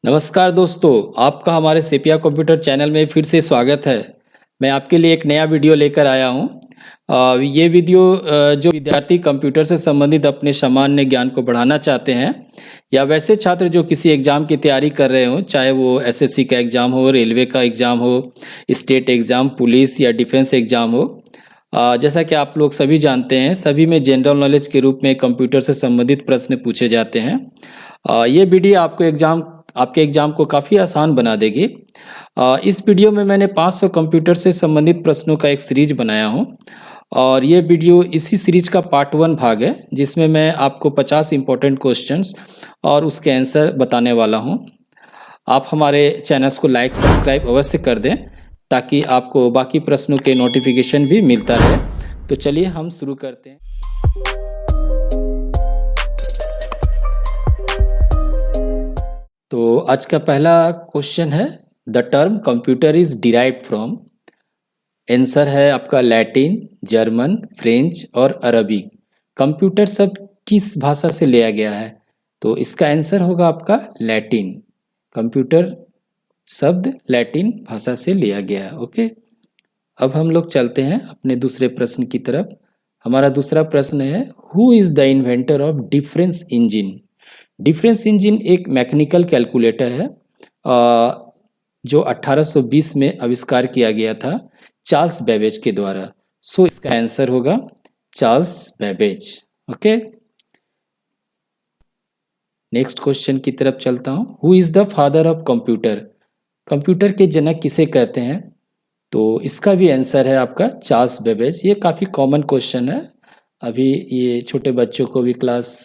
नमस्कार दोस्तों, आपका हमारे सेपिया कंप्यूटर चैनल में फिर से स्वागत है। मैं आपके लिए एक नया वीडियो लेकर आया हूँ। ये वीडियो जो विद्यार्थी कंप्यूटर से संबंधित अपने सामान्य ज्ञान को बढ़ाना चाहते हैं या वैसे छात्र जो किसी एग्ज़ाम की तैयारी कर रहे हों, चाहे वो एसएससी का एग्ज़ाम हो, रेलवे का एग्ज़ाम हो, स्टेट एग्ज़ाम, पुलिस या डिफेंस एग्ज़ाम हो। जैसा कि आप लोग सभी जानते हैं, सभी में जनरल नॉलेज के रूप में कंप्यूटर से संबंधित प्रश्न पूछे जाते हैं। ये वीडियो आपके एग्ज़ाम को काफ़ी आसान बना देगी। इस वीडियो में मैंने 500 कंप्यूटर से संबंधित प्रश्नों का एक सीरीज बनाया हूँ और ये वीडियो इसी सीरीज का पार्ट 1 भाग है, जिसमें मैं आपको 50 इम्पोर्टेंट क्वेश्चंस और उसके आंसर बताने वाला हूँ। आप हमारे चैनल्स को लाइक सब्सक्राइब अवश्य कर दें ताकि आपको बाकी प्रश्नों के नोटिफिकेशन भी मिलता रहे। तो चलिए हम शुरू करते हैं। तो आज का पहला क्वेश्चन है, the term computer is derived from. Answer है आपका लैटिन, जर्मन, फ्रेंच और अरबी। कंप्यूटर शब्द किस भाषा से लिया गया है? तो इसका आंसर होगा आपका लैटिन। कंप्यूटर शब्द लैटिन भाषा से लिया गया है। ओके, अब हम लोग चलते हैं अपने दूसरे प्रश्न की तरफ। हमारा दूसरा प्रश्न है, who is the inventor of difference engine? Difference engine एक मैकेनिकल कैलकुलेटर है जो 1820 में आविष्कार किया गया था चार्ल्स बेबेज के द्वारा। सो इसका आंसर होगा Charles Babbage. Okay, next question की तरफ चलता हूं। Who is the father of computer? Computer के जनक किसे कहते हैं? तो इसका भी आंसर है आपका चार्ल्स बेबेज। ये काफ़ी कॉमन क्वेश्चन है, अभी ये छोटे बच्चों को भी क्लास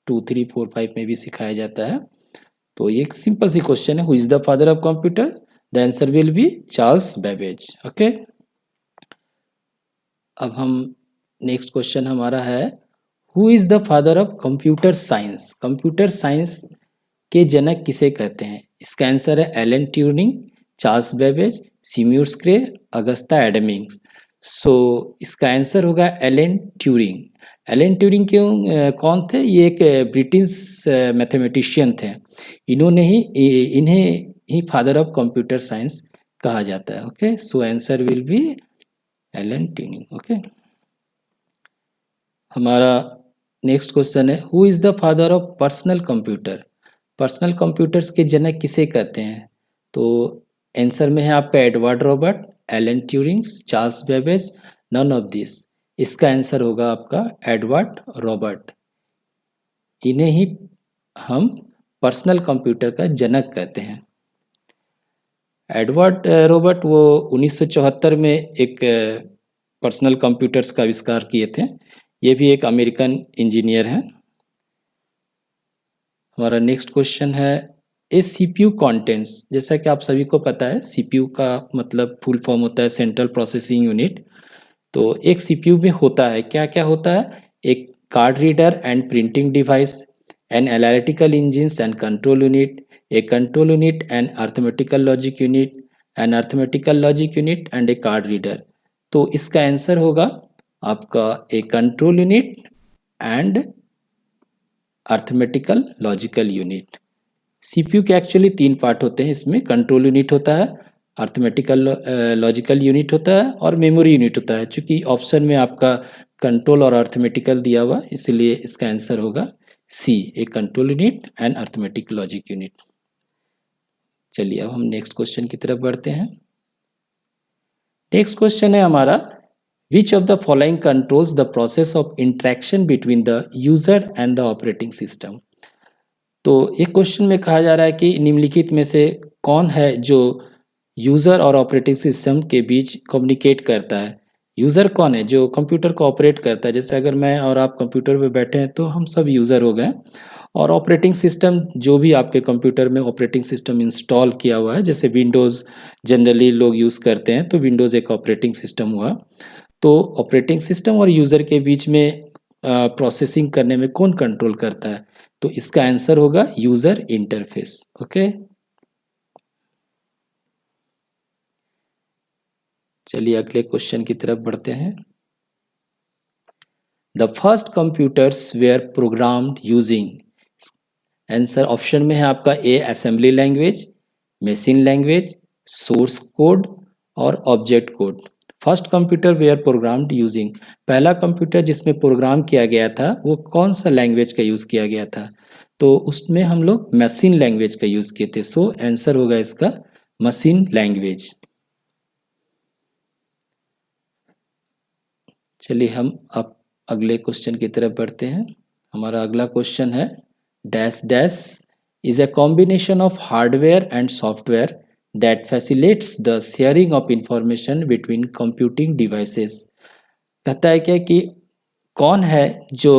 2, 3, 4, 5 में भी सिखाया जाता है। तो ये एक सिंपल सी क्वेश्चन है, who is the father of computer? The answer will B Charles Babbage. Okay, अब हम नेक्स्ट क्वेश्चन हमारा है, who is the father of computer science? Computer science के जनक किसे कहते हैं? इसका आंसर है एलन ट्यूरिंग, चार्ल्स बेबेज, सिम्यूर्स क्रे, अगस्ता एडमिंग्स। सो इसका आंसर होगा एलन ट्यूरिंग। एलन ट्यूरिंग क्यों कौन थे? ये एक ब्रिटिश मैथमेटिशियन थे। इन्हें ही फादर ऑफ कंप्यूटर साइंस कहा जाता है। Okay, so answer will B Alan Turing. Okay, हमारा नेक्स्ट क्वेश्चन है, who is the father of personal computer? Personal computers के जनक किसे कहते हैं? तो आंसर में है आपका Edward Robert, Alan Turing's, Charles Babbage, none of this. इसका आंसर होगा आपका एडवर्ड रॉबर्ट। इन्हें ही हम पर्सनल कंप्यूटर का जनक कहते हैं। एडवर्ड रॉबर्ट वो 1974 में एक पर्सनल कंप्यूटर्स का आविष्कार किए थे। ये भी एक अमेरिकन इंजीनियर हैं। हमारा नेक्स्ट क्वेश्चन है, ए सीपीयू कंटेंट्स। जैसा कि आप सभी को पता है, सीपीयू का मतलब फुल फॉर्म होता है सेंट्रल प्रोसेसिंग यूनिट। तो एक सीपीयू में होता है क्या क्या होता है? एक card reader and printing device, an analytical engine and control unit, a control unit and arithmetical logic unit, an arithmetical logic unit and a card reader. तो इसका आंसर होगा आपका a control unit and arithmetical logical unit. CPU के actually 3 part होते हैं इसमें। Control unit होता है, अर्थमेटिकल लॉजिकल यूनिट होता है और मेमोरी यूनिट होता है। चूंकि ऑप्शन में आपका कंट्रोल और अर्थमेटिकल दिया हुआ, इसलिए इसका आंसर होगा C, a control unit and arithmetic logic unit. चलिए अब हम नेक्स्ट क्वेश्चन की तरफ बढ़ते हैं। नेक्स्ट क्वेश्चन है हमारा, Which of the following controls the process of interaction between the user and the operating system? तो एक क्वेश्चन में कहा जा रहा है कि निम्नलिखित में से कौन है जो यूज़र और ऑपरेटिंग सिस्टम के बीच कम्युनिकेट करता है? यूज़र कौन है? जो कंप्यूटर को ऑपरेट करता है। जैसे अगर मैं और आप कंप्यूटर पे बैठे हैं तो हम सब यूज़र हो गए। और ऑपरेटिंग सिस्टम, जो भी आपके कंप्यूटर में ऑपरेटिंग सिस्टम इंस्टॉल किया हुआ है, जैसे विंडोज़ जनरली लोग यूज़ करते हैं, तो विंडोज़ एक ऑपरेटिंग सिस्टम हुआ। तो ऑपरेटिंग सिस्टम और यूज़र के बीच में प्रोसेसिंग करने में कौन कंट्रोल करता है? तो इसका आंसर होगा यूज़र इंटरफेस। ओके, चलिए अगले क्वेश्चन की तरफ बढ़ते हैं। The first computers were programmed using answer option में है आपका a assembly language, machine language, source code और object code. First computer were programmed using, पहला कंप्यूटर जिसमें प्रोग्राम किया गया था वो कौन सा लैंग्वेज का यूज़ किया गया था, तो उसमें हम लोग मशीन लैंग्वेज का यूज़ किए थे। सो आंसर होगा इसका मशीन लैंग्वेज। चलिए हम अब अगले क्वेश्चन की तरफ बढ़ते हैं। हमारा अगला क्वेश्चन है dash dash is a combination of hardware and software that facilitates the sharing of information between computing devices. कहता है क्या कि कौन है जो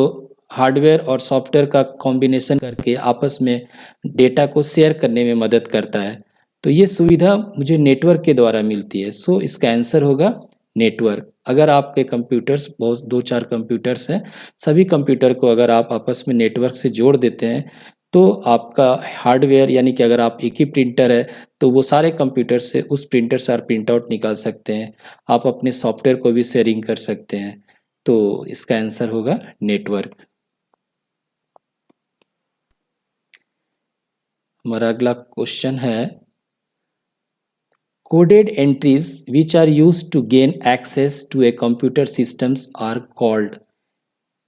हार्डवेयर और सॉफ्टवेयर का कॉम्बिनेशन करके आपस में डेटा को शेयर करने में मदद करता है। तो ये सुविधा मुझे नेटवर्क के द्वारा मिलती है। सो इसका आंसर होगा नेटवर्क। अगर आपके कंप्यूटर्स बहुत 2-4 कंप्यूटर्स हैं, सभी कंप्यूटर को अगर आप आपस में नेटवर्क से जोड़ देते हैं तो आपका हार्डवेयर यानी कि अगर आप एक ही प्रिंटर है तो वो सारे कंप्यूटर से उस प्रिंटर से प्रिंट आउट निकाल सकते हैं। आप अपने सॉफ्टवेयर को भी शेयरिंग कर सकते हैं। तो इसका आंसर होगा नेटवर्क। हमारा अगला क्वेश्चन है coded entries which are used to gain access to a computer systems are called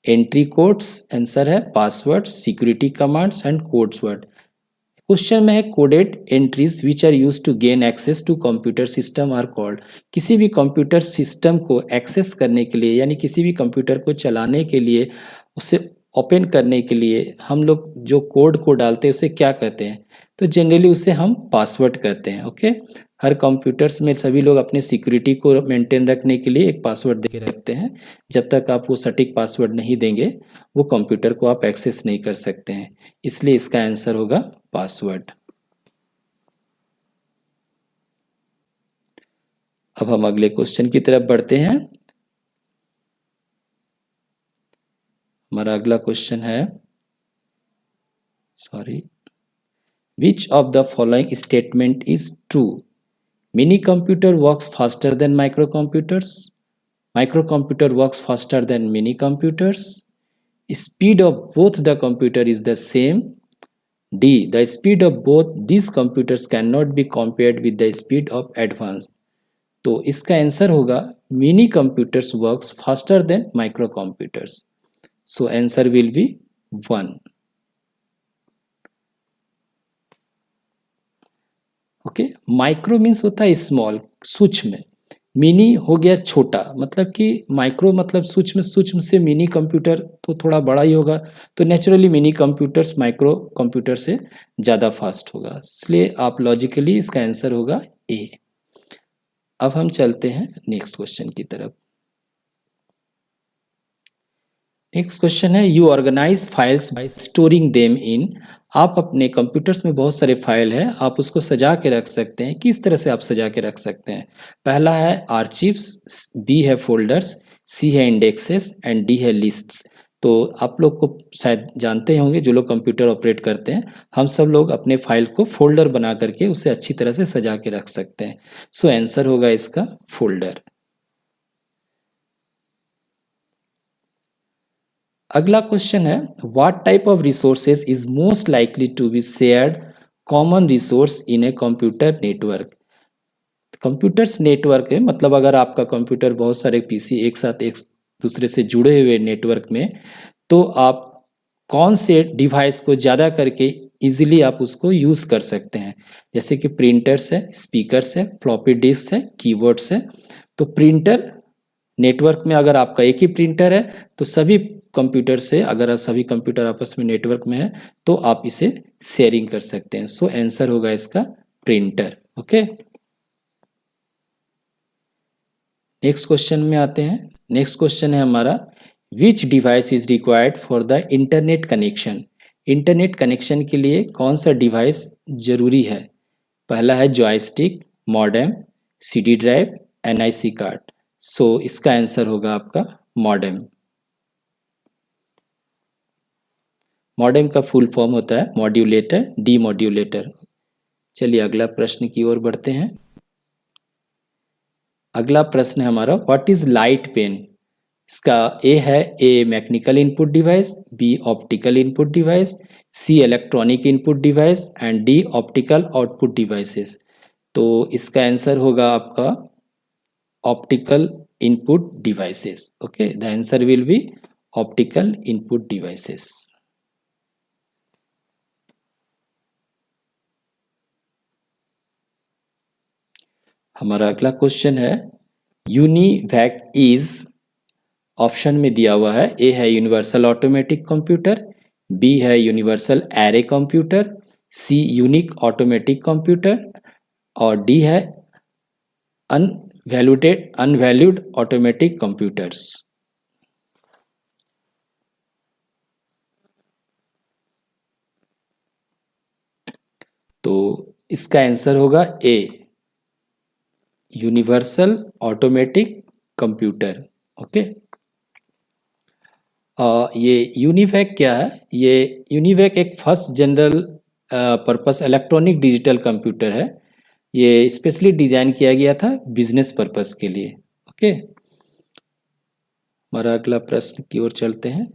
entry codes. Answer है password, security commands and codes word. Question में है coded entries which are use to gain access to computer system are called. किसी भी computer system को access करने के लिए यानी किसी भी कंप्यूटर को चलाने के लिए उसे ओपन करने के लिए हम लोग जो कोड को डालते हैं उसे क्या कहते हैं, तो जनरली उसे हम पासवर्ड कहते हैं। ओके, हर कंप्यूटर्स में सभी लोग अपने सिक्योरिटी को मेंटेन रखने के लिए एक पासवर्ड दे के रखते हैं। जब तक आप वो सटीक पासवर्ड नहीं देंगे वो कंप्यूटर को आप एक्सेस नहीं कर सकते हैं, इसलिए इसका आंसर होगा पासवर्ड। अब हम अगले क्वेश्चन की तरफ बढ़ते हैं। हमारा अगला क्वेश्चन है विच of the following statement is true. Mini computer works faster than micro computers, micro computer works faster than mini computers, speed of both the computer is the same, D. The speed of both these computers cannot be compared with the speed of advanced। तो इसका answer होगा mini computers works faster than micro computers. So answer will B 1। Okay, micro means होता है small, सूक्ष्म। Mini हो गया छोटा, मतलब कि माइक्रो मतलब सूक्ष्म, सूक्ष्म से मिनी कंप्यूटर तो थोड़ा बड़ा ही होगा, तो naturally mini computers micro computer से ज़्यादा फास्ट होगा, इसलिए आप लॉजिकली इसका आंसर होगा ए। अब हम चलते हैं नेक्स्ट क्वेश्चन की तरफ। नेक्स्ट क्वेश्चन है you organise files by storing them in. आप अपने कंप्यूटर्स में बहुत सारे फाइल है, आप उसको सजा के रख सकते हैं। किस तरह से आप सजा के रख सकते हैं? पहला है आर्चिव्स, बी है फोल्डर्स, सी है इंडेक्सेस एंड डी है लिस्ट्स। तो आप लोग को शायद जानते होंगे जो लोग कंप्यूटर ऑपरेट करते हैं, हम सब लोग अपने फाइल को फोल्डर बना करके उसे अच्छी तरह से सजा के रख सकते हैं। सो आंसर होगा इसका फोल्डर। अगला क्वेश्चन है what type of resources is most likely to be shared common resource in a computer network. Computers network है, मतलब अगर आपका कंप्यूटर बहुत सारे पीसी एक साथ एक दूसरे से जुड़े हुए नेटवर्क में, तो आप कौन से डिवाइस को ज़्यादा करके इजीली आप उसको यूज़ कर सकते हैं। जैसे कि प्रिंटर्स है, स्पीकर्स है, फ्लॉपी डिस्क है, कीबोर्ड्स है। तो प्रिंटर नेटवर्क में अगर आपका एक ही प्रिंटर है तो सभी कंप्यूटर से, अगर सभी कंप्यूटर आपस में नेटवर्क में है तो आप इसे शेयरिंग कर सकते हैं। सो आंसर होगा इसका प्रिंटर। ओके, नेक्स्ट क्वेश्चन में आते हैं। नेक्स्ट क्वेश्चन है हमारा which device is required for the internet connection. Internet connection के लिए कौन सा डिवाइस जरूरी है? पहला है joystick, modem, CD drive, NIC card. So इसका आंसर होगा आपका मॉडेम। मॉडेम का फुल फॉर्म होता है मॉड्यूलेटर, डीमॉड्यूलेटर। चलिए अगला प्रश्न की ओर बढ़ते हैं। अगला प्रश्न है हमारा व्हाट इज लाइट पेन। इसका ए है, A mechanical input device, B optical input device, C electronic input device and D optical output devices. तो इसका आंसर होगा आपका optical input devices. Okay, the answer will be optical input devices. हमारा अगला question है, UNIVAC is, option में दिया हुआ है, ए है यूनिवर्सल ऑटोमेटिक कंप्यूटर, बी है यूनिवर्सल एरे कंप्यूटर, सी यूनिक ऑटोमेटिक कंप्यूटर और डी है अनवैल्यूड ऑटोमेटिक कंप्यूटर्स। तो इसका आंसर होगा ए, यूनिवर्सल ऑटोमेटिक कंप्यूटर। ओके, ये यूनिवैक क्या है? ये यूनिवैक एक first general purpose electronic digital computer है। ये स्पेशली डिजाइन किया गया था बिजनेस पर्पस के लिए। ओके, हमारा अगला प्रश्न की ओर चलते हैं।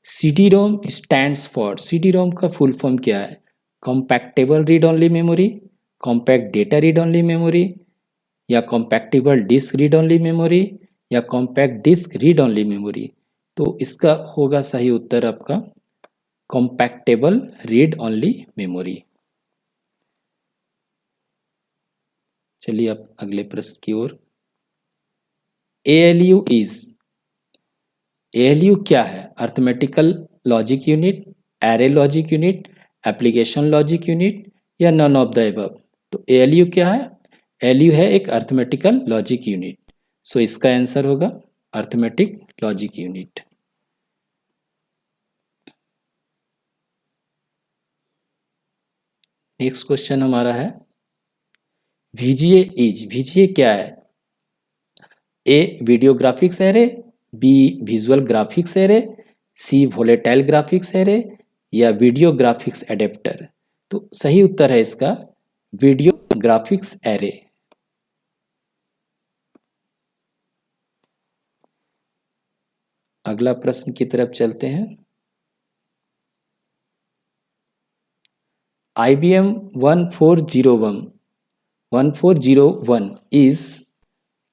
CD-ROM स्टैंड्स फॉर, CD-ROM का फुल फॉर्म क्या है? Compactable read only memory, compact data read only memory, या compactable disk read only memory, या compact disk read only memory. तो इसका होगा सही उत्तर आपका कॉम्पैक्टेबल रीड ओनली मेमोरी। चलिए अब अगले प्रश्न की ओर। ALU इज, ALU क्या है? Arithmetical logic unit, array logic unit, application logic unit या नन ऑफ द अबव। तो ALU क्या है? ALU है एक अर्थमेटिकल लॉजिक यूनिट। सो इसका आंसर होगा arithmetic logic unit. Next question हमारा है, VGA इज, VGA क्या है? A video graphics array, B visual graphics array, C volatile graphics array या वीडियो ग्राफिक्स एडेप्टर। तो सही उत्तर है इसका वीडियो ग्राफिक्स एरे। अगला प्रश्न की तरफ चलते हैं। IBM 1401 इज,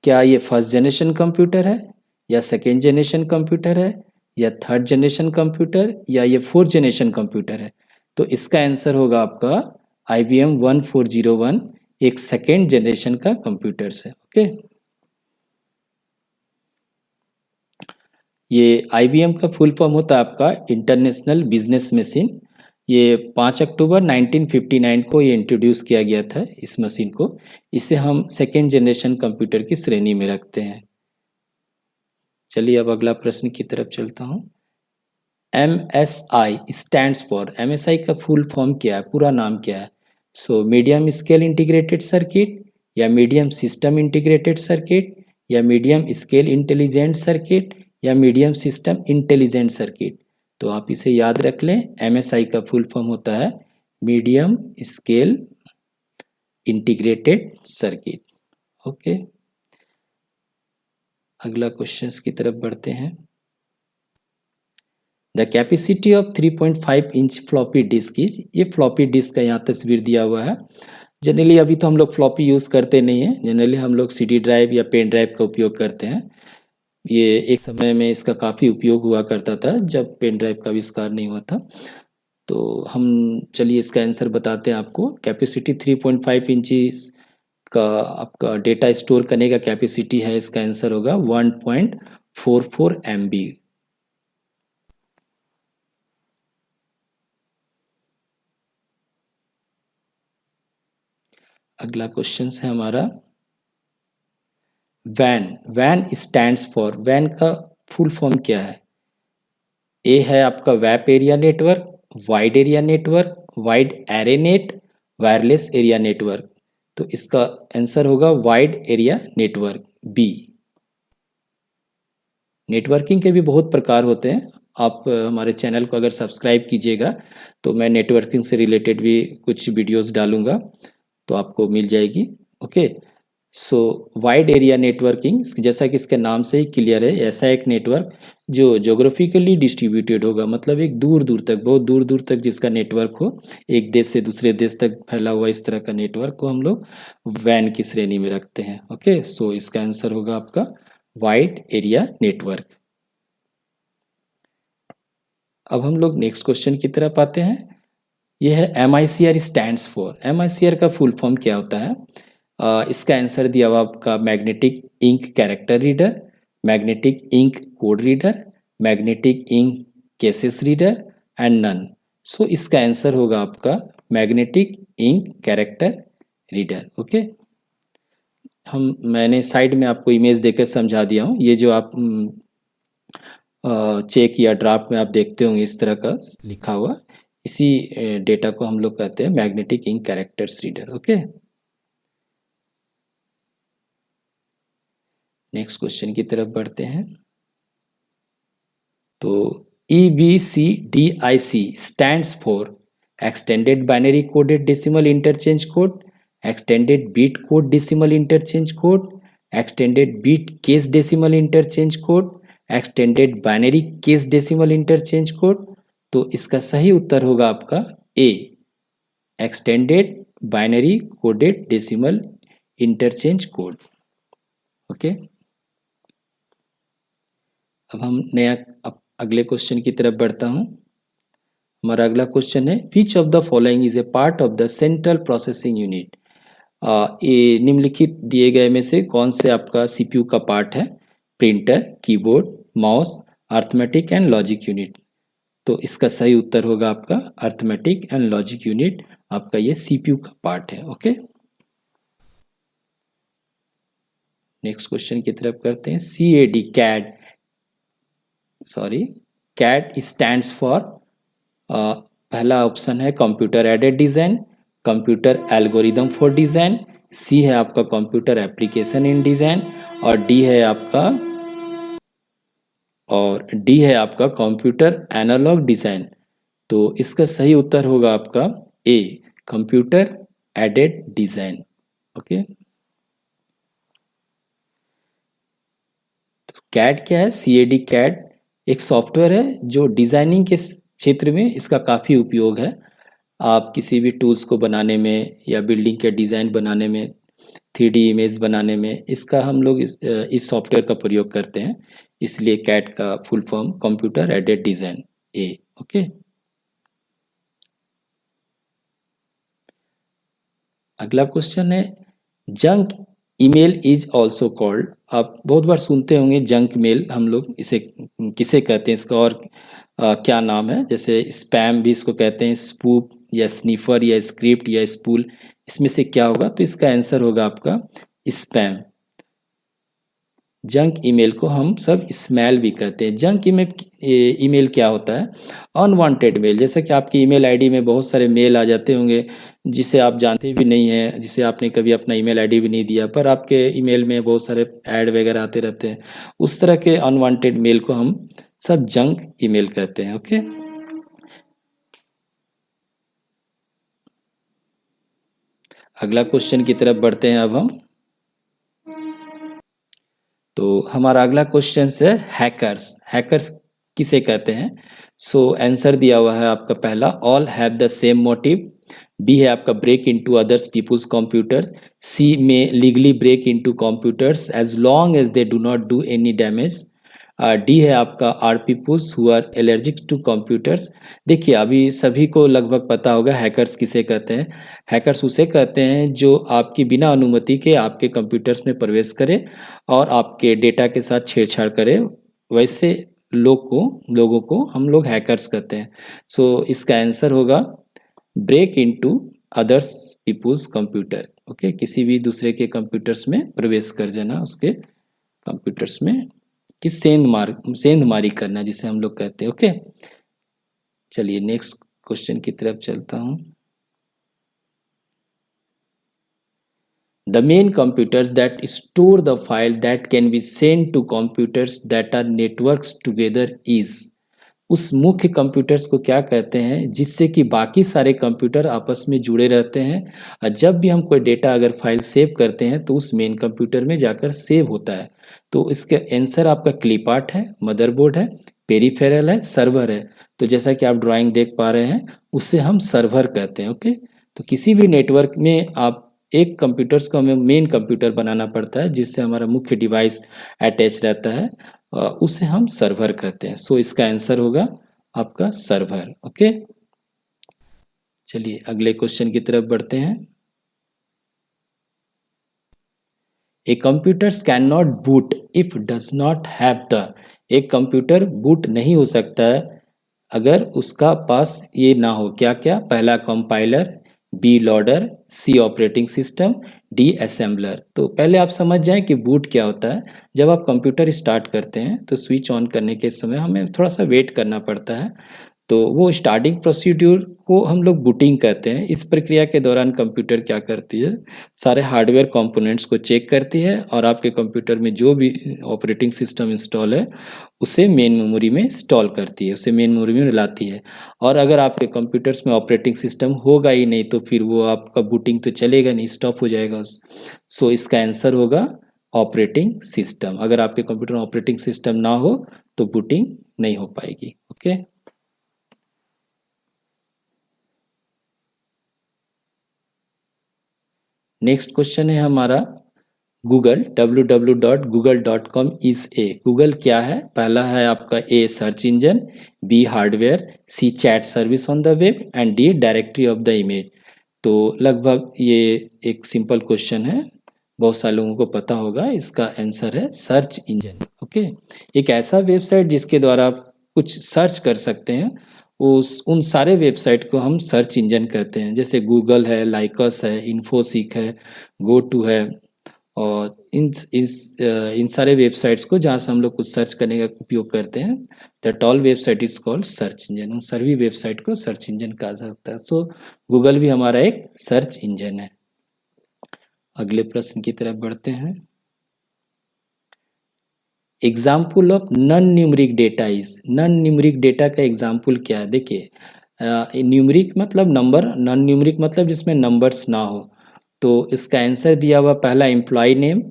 क्या ये फर्स्ट जनरेशन कंप्यूटर है या सेकेंड जनरेशन कंप्यूटर है या थर्ड जनरेशन कंप्यूटर या ये फोर्थ जनरेशन कंप्यूटर है? तो इसका आंसर होगा आपका IBM 1401 एक सेकेंड जनरेशन का कंप्यूटर है। ओके, ये IBM का फुल फॉर्म होता है आपका इंटरनेशनल बिजनेस मशीन। ये 5 अक्टूबर 1959 को ये इंट्रोड्यूस किया गया था इस मशीन को। इसे हम सेकेंड जनरेशन कंप्यूटर की श्रेणी में रखते हैं। चलिए अब अगला प्रश्न की तरफ चलता हूँ। MSI स्टैंड्स फॉर, MSI का फुल फॉर्म क्या है, पूरा नाम क्या है? So medium scale integrated circuit या मीडियम सिस्टम इंटीग्रेटेड सर्किट या मीडियम स्केल इंटेलिजेंट सर्किट या मीडियम सिस्टम इंटेलिजेंट सर्किट। तो आप इसे याद रख लें, MSI का फुल फॉर्म होता है medium scale integrated circuit. Okay, अगला क्वेश्चन की तरफ बढ़ते हैं। The capacity of 3.5 inch floppy disk is, ये फ्लॉपी डिस्क का यहाँ तस्वीर दिया हुआ है। जनरली अभी तो हम लोग फ्लॉपी यूज़ करते नहीं हैं, जनरली हम लोग CD ड्राइव या पेन ड्राइव का उपयोग करते हैं। ये एक समय में इसका काफ़ी उपयोग हुआ करता था जब पेन ड्राइव का आविष्कार नहीं हुआ था। तो हम चलिए इसका आंसर बताते हैं आपको। कैपेसिटी 3.5 इंचज का आपका डेटा स्टोर करने का कैपेसिटी है, इसका आंसर होगा 1.44 MB। अगला क्वेश्चन है हमारा वैन स्टैंड्स फॉर, वैन का फुल फॉर्म क्या है? ए है आपका web area network, wide area network, wide array net, wireless area network. तो इसका आंसर होगा wide area network, B. Networking के भी बहुत प्रकार होते हैं। आप हमारे चैनल को अगर सब्सक्राइब कीजिएगा तो मैं नेटवर्किंग से रिलेटेड भी कुछ वीडियोस डालूंगा, तो आपको मिल जाएगी। ओके, सो वाइड एरिया नेटवर्किंग, जैसा कि इसके नाम से ही क्लियर है, ऐसा एक नेटवर्क जो ज्योग्राफिकली डिस्ट्रीब्यूटेड होगा, मतलब एक दूर दूर तक, बहुत दूर दूर तक जिसका नेटवर्क हो, एक देश से दूसरे देश तक फैला हुआ, इस तरह का नेटवर्क को हम लोग वैन की श्रेणी में रखते हैं। ओके, सो इसका आंसर होगा आपका वाइड एरिया नेटवर्क। अब हम लोग नेक्स्ट क्वेश्चन की तरफ आते हैं। यह है MICR स्टैंड्स फॉर। MICR का फुल फॉर्म क्या होता है? इसका आंसर दिया हुआ आपका magnetic ink character reader, magnetic ink code reader, magnetic ink cases reader and none. So इसका आंसर होगा आपका magnetic ink character reader. Okay, मैंने साइड में आपको इमेज देकर समझा दिया हूँ। ये जो आप चेक या ड्राफ्ट में आप देखते होंगे इस तरह का लिखा हुआ, इसी डेटा को हम लोग कहते हैं magnetic ink characters reader. Okay, next question की तरफ बढ़ते हैं। तो EBCDIC stands for extended binary coded decimal interchange code, extended bit code decimal interchange code, extended bit case decimal interchange code, extended binary case decimal interchange code. तो इसका सही उत्तर होगा आपका A, extended binary coded decimal interchange code. Okay, अब हम अगले question की तरफ बढ़ता हूं। हमारा अगला क्वेश्चन है विच of the following is A part of the central processing unit. ये निम्नलिखित दिए गए में से कौन से आपका CPU का पार्ट है? Printer, keyboard, mouse, arithmetic and logic unit. तो इसका सही उत्तर होगा आपका अर्थमेटिक एंड लॉजिक यूनिट, आपका ये CPU का पार्ट है। ओके, नेक्स्ट क्वेश्चन की तरफ करते हैं। CAD स्टैंड्स फॉर, पहला ऑप्शन है computer aided design, computer algorithm for design, C है आपका कंप्यूटर एप्लीकेशन इन डिजाइन, और डी है आपका कंप्यूटर एनालॉग डिजाइन। तो इसका सही उत्तर होगा आपका A, computer aided design. Okay, CAD क्या है? CAD एक सॉफ्टवेयर है जो डिजाइनिंग के क्षेत्र में इसका काफ़ी उपयोग है। आप किसी भी टूल्स को बनाने में या बिल्डिंग के डिज़ाइन बनाने में, 3D इमेज बनाने में इसका हम लोग इस सॉफ्टवेयर का प्रयोग करते हैं, इसलिए कैड का full form computer aided design A. Okay, अगला क्वेश्चन है junk email is also called. आप बहुत बार सुनते होंगे जंक मेल, हम लोग इसे किसे कहते हैं, इसका और क्या नाम है? जैसे स्पैम भी इसको कहते हैं, स्पूप या स्नीफर या स्क्रिप्ट या स्पूल, इसमें से क्या होगा? तो इसका आंसर होगा आपका स्पैम। जंक ईमेल को हम सब स्मैल भी कहते हैं। जंक ईमेल क्या होता है? अनवांटेड मेल, जैसा कि आपकी ईमेल आईडी में बहुत सारे मेल आ जाते होंगे जिसे आप जानते भी नहीं हैं, जिसे आपने कभी अपना ईमेल आईडी भी नहीं दिया, पर आपके ईमेल में बहुत सारे ऐड वगैरह आते रहते हैं। उस तरह के अनवांटेड मेल को हम सब जंक ईमेल कहते हैं। ओके, अगला क्वेश्चन की तरफ बढ़ते हैं अब हम। तो हमारा अगला क्वेश्चन है हैकर्स किसे कहते हैं? सो आंसर दिया हुआ है आपका पहला, all have the same motive, B है आपका break into others peoples computers, C में legally break into computers as long as they do not do any damage, D है आपका are peoples who are allergic to computers. देखिए अभी सभी को लगभग पता होगा हैकर्स किसे कहते हैं। हैकर्स उसे कहते हैं जो आपकी बिना अनुमति के आपके कंप्यूटर्स में प्रवेश करे और आपके डेटा के साथ छेड़छाड़ करे, वैसे लोगों को हम लोग हैकर्स कहते हैं। सो इसका आंसर होगा break into others peoples computer. Okay, किसी भी दूसरे के कंप्यूटर्स में प्रवेश कर जाना, उसके कंप्यूटर्स में कि सेंधमारी करना जिसे हम लोग कहते हैं। ओके, चलिए नेक्स्ट क्वेश्चन की तरफ चलता हूं। The main computers that store the file that can be sent to computers that are networks together is, उस मुख्य कंप्यूटर्स को क्या कहते हैं जिससे कि बाकी सारे कंप्यूटर आपस में जुड़े रहते हैं, और जब भी हम कोई डेटा अगर फाइल सेव करते हैं तो उस मेन कंप्यूटर में जाकर सेव होता है। तो इसका आंसर आपका क्लीपार्ट है, मदरबोर्ड है, पेरिफेरल है, सर्वर है। तो जैसा कि आप ड्राइंग देख पा रहे हैं उसे हम सर्वर कहते हैं। ओके, तो किसी भी नेटवर्क में आप एक कंप्यूटर्स को हमें मेन कंप्यूटर बनाना पड़ता है जिससे हमारा मुख्य डिवाइस अटैच रहता है, उसे हम सर्वर कहते हैं। सो इसका आंसर होगा आपका सर्वर। ओके, चलिए अगले क्वेश्चन की तरफ बढ़ते हैं। A computer can not boot if does not have the, एक कंप्यूटर बूट नहीं हो सकता है अगर उसका पास ये ना हो, क्या क्या? पहला कंपाइलर, बी लोडर, सी ऑपरेटिंग सिस्टम, डी असेंबलर। तो पहले आप समझ जाएं कि बूट क्या होता है। जब आप कंप्यूटर स्टार्ट करते हैं तो स्विच ऑन करने के समय हमें थोड़ा सा वेट करना पड़ता है, तो वो स्टार्टिंग प्रोसीड्यूर को हम लोग बूटिंग कहते हैं। इस प्रक्रिया के दौरान कंप्यूटर क्या करती है, सारे हार्डवेयर कंपोनेंट्स को चेक करती है और आपके कंप्यूटर में जो भी ऑपरेटिंग सिस्टम इंस्टॉल है उसे मेन मेमोरी में इंस्टॉल करती है, उसे मेन मेमोरी में लाती है। और अगर आपके कंप्यूटर्स में ऑपरेटिंग सिस्टम होगा ही नहीं तो फिर वो आपका बूटिंग तो चलेगा नहीं, स्टॉप हो जाएगा। सो इसका आंसर होगा ऑपरेटिंग सिस्टम। अगर आपके कंप्यूटर में ऑपरेटिंग सिस्टम ना हो तो बूटिंग नहीं हो पाएगी। ओके, नेक्स्ट क्वेश्चन है हमारा Google, www.google.com is a, Google क्या है? पहला है आपका a search engine, B hardware, C chat service on the web and D directory of the image. तो लगभग ये एक सिंपल क्वेश्चन है, बहुत सारे लोगों को पता होगा। इसका आंसर है सर्च इंजन। ओके, एक ऐसा वेबसाइट जिसके द्वारा आप कुछ सर्च कर सकते हैं, उन सारे वेबसाइट को हम सर्च इंजन कहते हैं। जैसे गूगल है, लाइकस है, इन्फोसीक है, गो टू है, और इन सारे वेबसाइट्स को जहाँ से हम लोग कुछ सर्च करने का उपयोग करते हैं, that all website is called search engine. उन सभी वेबसाइट को सर्च इंजन कहा जाता है। सो गूगल भी हमारा एक सर्च इंजन है। अगले प्रश्न की तरफ बढ़ते हैं। Example of non numeric data is, non numeric data का एग्जाम्पल क्या है? देखिए, न्यूमरिक मतलब नंबर, नॉन न्यूमरिक मतलब जिसमें नंबर्स ना हो। तो इसका आंसर दिया हुआ पहला एम्प्लॉय नेम,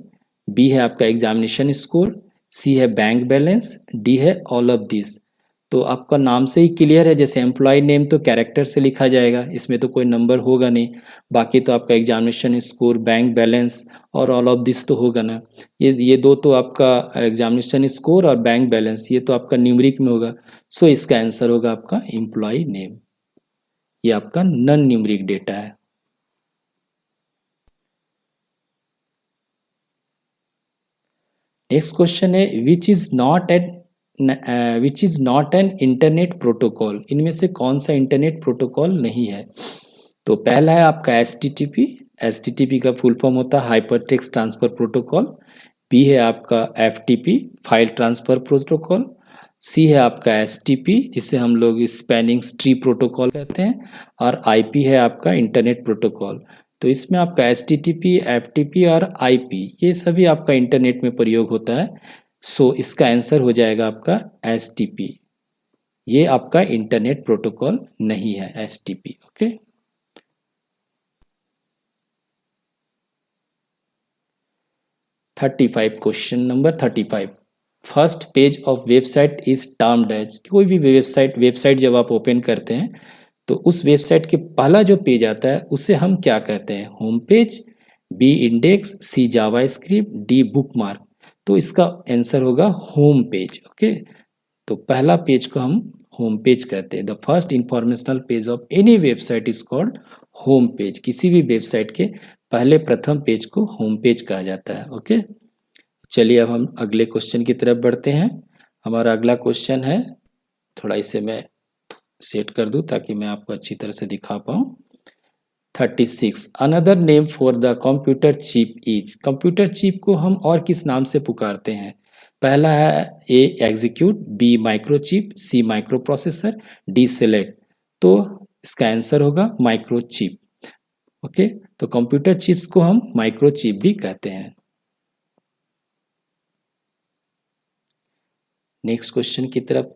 बी है आपका एग्जामिनेशन स्कोर, सी है बैंक बैलेंस, डी है ऑल ऑफ दिस। तो आपका नाम से ही क्लियर है, जैसे एम्प्लॉय नेम तो कैरेक्टर से लिखा जाएगा, इसमें तो कोई नंबर होगा नहीं। बाकी तो आपका एग्जामिनेशन स्कोर, बैंक बैलेंस और ऑल ऑफ दिस तो होगा ना। ये दो तो आपका एग्जामिनेशन स्कोर और बैंक बैलेंस, ये तो आपका न्यूमरिक में होगा। सो इसका आंसर होगा आपका एम्प्लॉय नेम। ये आपका नॉन न्यूमरिक डेटा है। नेक्स्ट क्वेश्चन है which is not an internet protocol, इनमें से कौन सा इंटरनेट प्रोटोकॉल नहीं है? तो पहला है आपका एचटीटीपी, एचटीटीपी का फुल फॉर्म होता है hyper text transfer protocol. B है आपका FTP, file transfer protocol. C है आपका एसटीपी, जिसे हम लोग स्पैनिंग ट्री प्रोटोकॉल कहते हैं। और आईपी है आपका इंटरनेट प्रोटोकॉल। तो इसमें आपका एचटीटीपी, एफटीपी और आईपी ये सभी आपका इंटरनेट में प्रयोग होता है। सो इसका आंसर हो जाएगा आपका एसटीपी। ये आपका इंटरनेट प्रोटोकॉल नहीं है, STP. Okay, 35 question number 35। First page of website is termed as, कोई भी वेबसाइट जब आप ओपन करते हैं तो उस वेबसाइट के पहला जो पेज आता है उसे हम क्या कहते हैं? होम पेज, बी इंडेक्स, सी जावास्क्रिप्ट, डी बुकमार्क। तो इसका आंसर होगा होम पेज। ओके, तो पहला पेज को हम होम पेज कहते हैं। The first informational page of any website is called home page. किसी भी वेबसाइट के पहले प्रथम पेज को होम पेज कहा जाता है। ओके, चलिए अब हम अगले क्वेश्चन की तरफ बढ़ते हैं। हमारा अगला क्वेश्चन है, थोड़ा इसे मैं सेट कर दूं ताकि मैं आपको अच्छी तरह से दिखा पाऊं। 36 another name for the computer chip is, computer chip को हम और किस नाम से पुकारते हैं? पहला है ए एग्जीक्यूट, बी माइक्रोचिप, सी माइक्रो प्रोसेसर, डी सेलेक्ट। तो इसका आंसर होगा माइक्रोचिप। ओके, तो कंप्यूटर चिप्स को हम माइक्रोचिप भी कहते हैं। नेक्स्ट क्वेश्चन की तरफ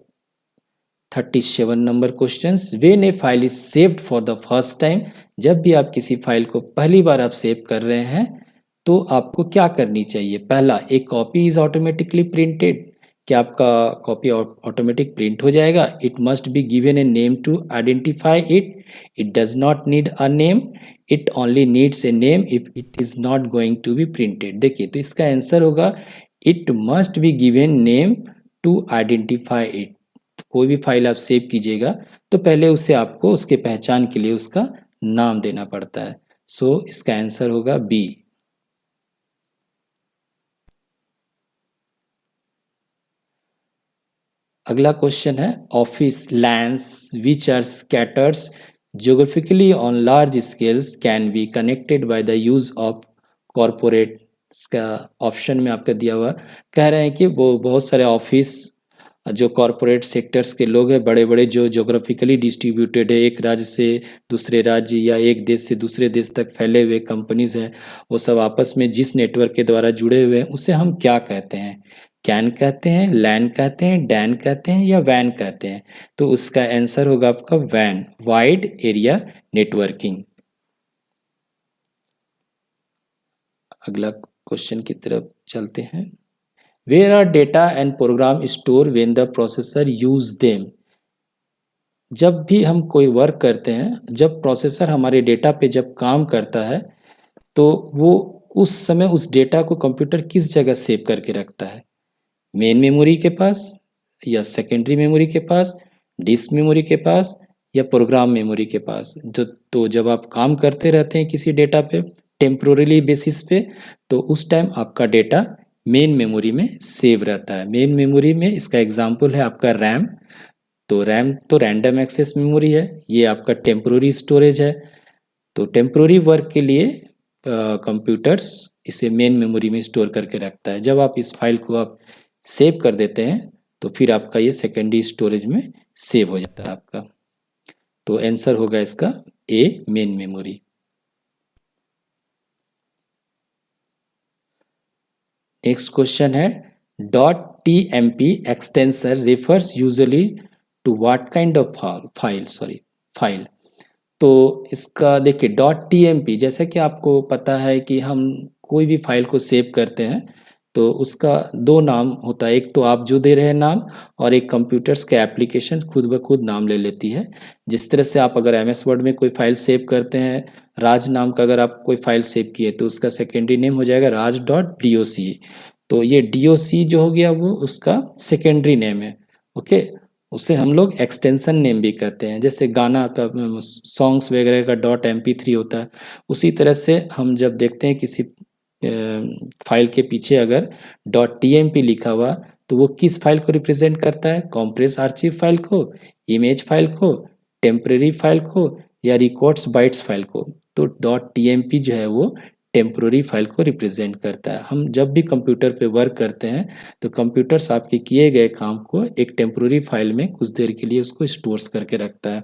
37 number question, when A file is saved for the first time, जब भी आप किसी फाइल को पहली बार आप सेव कर रहे हैं तो आपको क्या करनी चाहिए। पहला, एक कॉपी इज ऑटोमेटिकली प्रिंटेड, क्या आपका कॉपी ऑटोमेटिक प्रिंट हो जाएगा। It must be given a name to identify it, it does not need a name, it only needs a name if it is not going to be printed. देखिए तो इसका answer होगा it must be given name to identify it. कोई भी file आप save कीजिएगा तो पहले उसे आपको उसके पहचान के लिए उसका नाम देना पड़ता है। सो इसका आंसर होगा बी। अगला क्वेश्चन है office lands which are scatters geographically on large scales can be connected by the use of corporate. इसका ऑप्शन में आपका दिया हुआ कह रहे हैं कि वो बहुत सारे ऑफिस जो कॉरपोरेट सेक्टर्स के लोग हैं बड़े बड़े जो ज्योग्राफिकली डिस्ट्रीब्यूटेड है, एक राज्य से दूसरे राज्य या एक देश से दूसरे देश तक फैले हुए कंपनीज हैं, वो सब आपस में जिस नेटवर्क के द्वारा जुड़े हुए हैं उसे हम क्या कहते हैं। कैन कहते हैं, लैन कहते हैं, डैन कहते हैं या वैन कहते हैं। तो उसका आंसर होगा आपका वैन, वाइड एरिया नेटवर्किंग। अगला क्वेश्चन की तरफ चलते हैं। Where are data and program store when the processor use them. जब भी हम कोई वर्क करते हैं, जब प्रोसेसर हमारे डेटा पे जब काम करता है तो वो उस समय उस डेटा को कंप्यूटर किस जगह सेव करके रखता है। मेन मेमोरी के पास या सेकेंडरी मेमोरी के पास, डिस्क मेमोरी के पास या प्रोग्राम मेमोरी के पास। तो जब आप काम करते रहते हैं किसी डेटा पे टेम्पोररी बेसिस पे तो उस टाइम आपका डेटा मेन मेमोरी में सेव रहता है। मेन मेमोरी में इसका एग्जांपल है आपका रैम। तो रैम तो रैंडम एक्सेस मेमोरी है, ये आपका टेम्पोररी स्टोरेज है। तो टेम्पोररी वर्क के लिए कंप्यूटर्स इसे मेन मेमोरी में स्टोर करके रखता है। जब आप इस फाइल को आप सेव कर देते हैं तो फिर आपका ये सेकेंडरी स्टोरेज में सेव हो जाता है आपका। तो आंसर होगा इसका ए, मेन मेमोरी। नेक्स्ट क्वेश्चन है .tmp extension refers usually to what kind of file. तो इसका देखिए .tmp, जैसा कि आपको पता है कि हम कोई भी फाइल को सेव करते हैं तो उसका दो नाम होता है, एक तो आप जो दे रहे हैं नाम और एक कंप्यूटर्स के एप्लीकेशन खुद ब खुद नाम ले लेती है। जिस तरह से आप अगर एमएस वर्ड में कोई फाइल सेव करते हैं, राज नाम का अगर आप कोई फाइल सेव किए तो उसका सेकेंडरी नेम हो जाएगा raj.doc। तो ये doc जो हो गया वो उसका सेकेंडरी नेम है। ओके, उसे हम लोग एक्सटेंशन नेम भी कहते हैं। जैसे गाना का सॉन्ग्स वगैरह का .mp3 होता है, उसी तरह से हम जब देखते हैं किसी फाइल के पीछे अगर .tmp लिखा हुआ तो वो किस फाइल को रिप्रेजेंट करता है, कॉम्प्रेस आर्चिव फाइल को, इमेज फाइल को, टेम्परेरी फाइल को या रिकॉर्ड्स बाइट्स फाइल को। तो .tmp जो है वो टेम्पोररी फाइल को रिप्रेजेंट करता है। हम जब भी कंप्यूटर पे वर्क करते हैं तो कंप्यूटर्स आपके किए गए काम को एक टेम्पोररी फाइल में कुछ देर के लिए उसको स्टोर्स करके रखता है,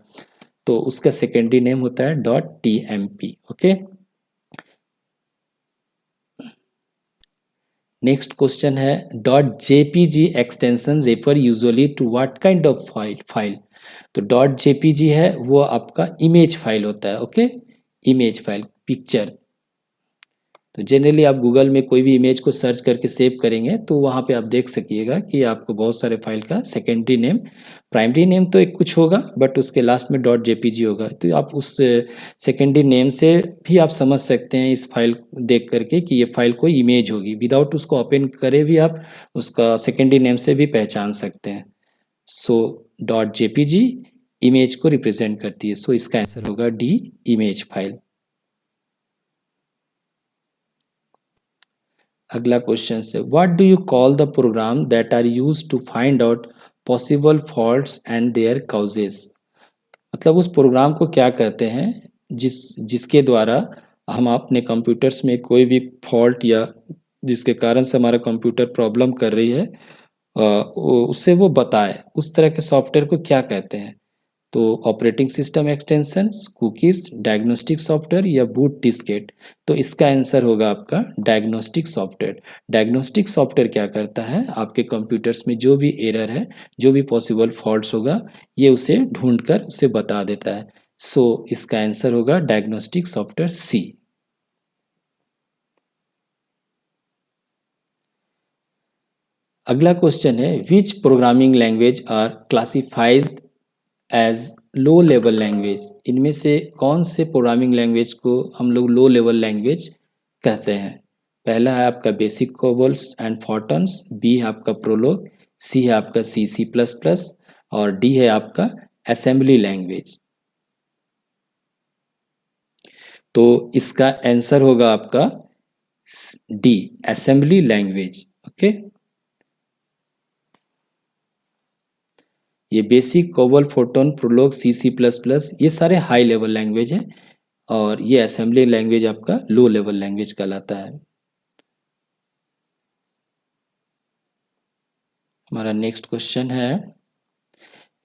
तो उसका सेकेंडरी नेम होता है .tmp। ओके, नेक्स्ट क्वेश्चन है .jpg extension refer usually to what kind of file. तो .jpg है वो आपका इमेज फाइल होता है। Okay, image file, picture. तो जनरली आप गूगल में कोई भी इमेज को सर्च करके सेव करेंगे तो वहाँ पे आप देख सकिएगा कि आपको बहुत सारे फाइल का सेकेंडरी नेम, प्राइमरी नेम तो एक कुछ होगा बट उसके लास्ट में .jpg होगा। तो आप उस सेकेंडरी नेम से भी आप समझ सकते हैं इस फाइल देख करके कि ये फाइल कोई इमेज होगी। विदाउट उसको ओपन करे भी आप उसका सेकेंडरी नेम से भी पहचान सकते हैं। सो .jpg इमेज को रिप्रेजेंट करती है। सो इसका आंसर होगा डी, इमेज फाइल। अगला क्वेश्चन है what do you call the program that are use to find out possible faults and their causes. मतलब उस प्रोग्राम को क्या कहते हैं जिसके द्वारा हम अपने कंप्यूटर्स में कोई भी फॉल्ट या जिसके कारण से हमारा कंप्यूटर प्रॉब्लम कर रही है उससे वो बताए, उस तरह के सॉफ्टवेयर को क्या कहते हैं। तो operating system extensions, cookies, diagnostic software या बूट डिस्केट। तो इसका आंसर होगा आपका डायग्नोस्टिक सॉफ्टवेयर। डायग्नोस्टिक सॉफ्टवेयर क्या करता है, आपके कंप्यूटर्स में जो भी एरर है, जो भी पॉसिबल फॉल्ट्स होगा, ये उसे ढूंढकर उसे बता देता है। सो इसका आंसर होगा डायग्नोस्टिक सॉफ्टवेयर सी। अगला क्वेश्चन है, which programming language are classifies as low level language. इनमें से कौन से प्रोग्रामिंग लैंग्वेज को हम लोग लो लेवल लैंग्वेज कहते हैं। पहला है आपका बेसिक कोबोल्स एंड फॉर्टन्स, बी है आपका प्रोलोग, सी है आपका सी सी प्लस प्लस और डी है आपका असेंबली लैंग्वेज। तो इसका आंसर होगा आपका डी, असेंबली लैंग्वेज। ओके, ये बेसिक, कोबोल, फोटोन, प्रोलोग, सी सी प्लस प्लस ये सारे हाई लेवल लैंग्वेज हैं और ये असेंबली लैंग्वेज आपका लो लेवल लैंग्वेज कहलाता है। हमारा नेक्स्ट क्वेश्चन है,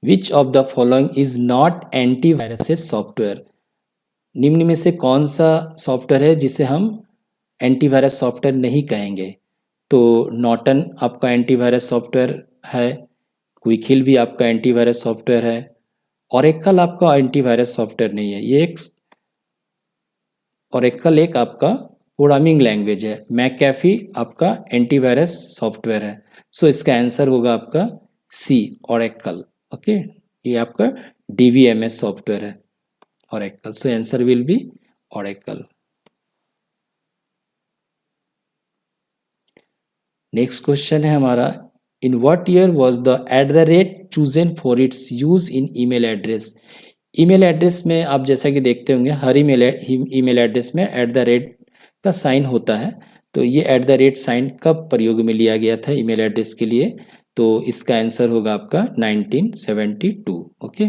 विच of the following is not antivirus software. निम्न में से कौन सा सॉफ्टवेयर है जिसे हम एंटीवायरस सॉफ्टवेयर नहीं कहेंगे। तो नॉर्टन आपका एंटीवायरस सॉफ्टवेयर है, क्विक हिल भी आपका एंटीवायरस सॉफ्टवेयर है, ओरेकल आपका एंटीवायरस सॉफ्टवेयर नहीं है। ये एक ओरेकल एक आपका प्रोग्रामिंग लैंग्वेज है, मैकैफी आपका एंटीवायरस सॉफ्टवेयर है। सो इसका आंसर होगा आपका सी, ओरेकल। ओके, ये आपका डीवीएमएस सॉफ्टवेयर है, Oracle. So answer will B Oracle. Next question है हमारा, in what year was the @ chosen for its use in email address. Email address में आप जैसा कि देखते होंगे हर ईमेल एड्रेस में @ का साइन होता है। तो ये @ साइन कब प्रयोग में लिया गया था ईमेल एड्रेस के लिए। तो इसका आंसर होगा आपका 1972। ओके,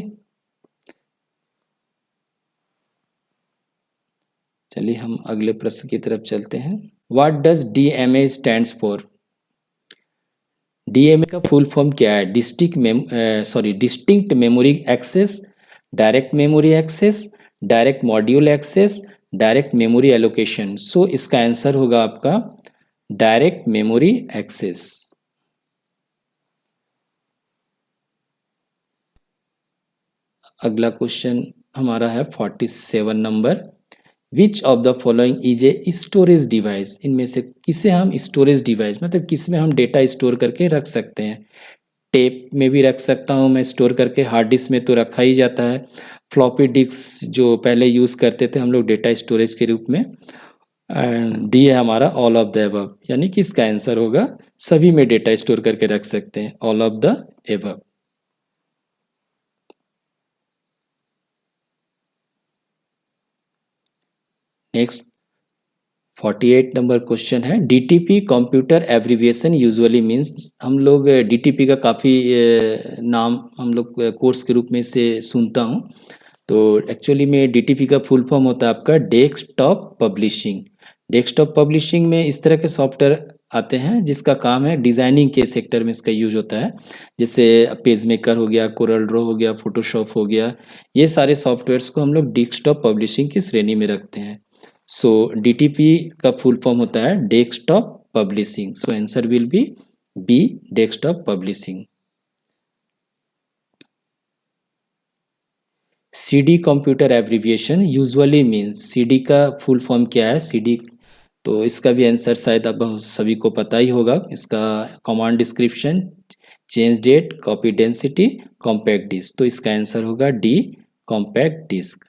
चलिए हम अगले प्रश्न की तरफ चलते हैं। What does DMA stands for. DMA का फुल फॉर्म क्या है, distinct memory access, direct memory access, direct module access, direct memory allocation. So इसका आंसर होगा आपका डायरेक्ट मेमोरी एक्सेस। अगला क्वेश्चन हमारा है 47 number, which of the following is a storage device. इनमें से किसे हम स्टोरेज डिवाइस मतलब किसमें हम डेटा स्टोर करके रख सकते हैं। टेप में भी रख सकता हूँ मैं स्टोर करके, हार्ड डिस्क में तो रखा ही जाता है, फ्लॉपी डिस्क जो पहले यूज़ करते थे हम लोग डेटा स्टोरेज के रूप में। एंड डी है हमारा ऑल ऑफ द एबव, यानी कि इसका आंसर होगा सभी में डेटा स्टोर करके रख सकते हैं, all of the above. Next 48 number question है, DTP computer abbreviation usually means. हम लोग DTP का काफ़ी नाम हम लोग कोर्स के रूप में से सुनता हूँ। तो एक्चुअली में DTP का फुल फॉर्म होता है आपका डेस्कटॉप पब्लिशिंग। डेस्कटॉप पब्लिशिंग में इस तरह के सॉफ्टवेयर आते हैं जिसका काम है डिज़ाइनिंग के सेक्टर में इसका यूज होता है, जैसे पेज मेकर हो गया, कोरल ड्रॉ हो गया, फोटोशॉप हो गया। ये सारे सॉफ्टवेयर्स को हम लोग डेस्कटॉप पब्लिशिंग की श्रेणी में रखते हैं। सो DTP का फुल फॉर्म होता है desktop publishing. So answer will be B, desktop publishing. CD computer abbreviation usually means, CD का फुल फॉर्म क्या है, CD। तो इसका भी आंसर शायद अब सभी को पता ही होगा। इसका command description, change date, copy density, compact disc. तो इसका आंसर होगा डी, कॉम्पैक्ट डिस्क।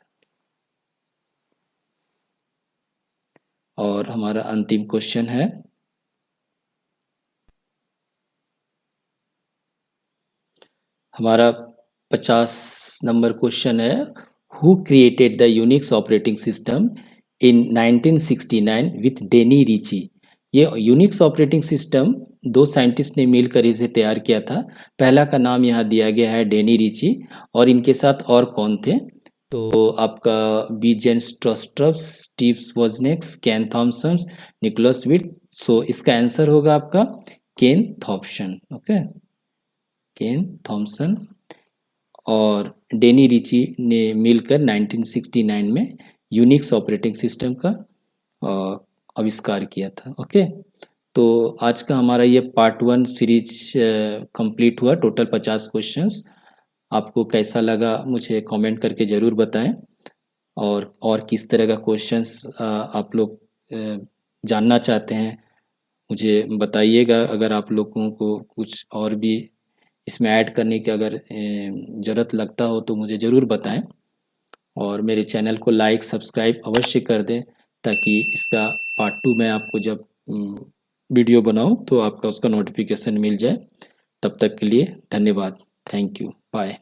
और हमारा अंतिम क्वेश्चन है, हमारा 50 नंबर क्वेश्चन है, who created the Unix operating system in 1969 with Denny Ritchie. ये यूनिक्स ऑपरेटिंग सिस्टम दो साइंटिस्ट ने मिलकर इसे तैयार किया था। पहला का नाम यहाँ दिया गया है डेनी रीची, और इनके साथ और कौन थे, तो आपका बीजेन स्ट्रोस्ट्रप, स्टीव वोजनेक्स, केन थॉमसन, निकोलस विट। सो इसका आंसर होगा आपका केन थॉम्पसन। ओके, केन थॉमसन। और डेनी रिची ने मिलकर 1969 में यूनिक्स ऑपरेटिंग सिस्टम का आविष्कार किया था। ओके, तो आज का हमारा ये पार्ट 1 सीरीज कंप्लीट हुआ। Total 50 questions. आपको कैसा लगा मुझे कमेंट करके ज़रूर बताएं, और किस तरह का क्वेश्चंस आप लोग जानना चाहते हैं मुझे बताइएगा। अगर आप लोगों को कुछ और भी इसमें ऐड करने की अगर ज़रूरत लगता हो तो मुझे ज़रूर बताएं, और मेरे चैनल को लाइक सब्सक्राइब अवश्य कर दें, ताकि इसका पार्ट 2 मैं आपको जब वीडियो बनाऊं तो आपका उसका नोटिफिकेशन मिल जाए। तब तक के लिए धन्यवाद। Thank you. बाय।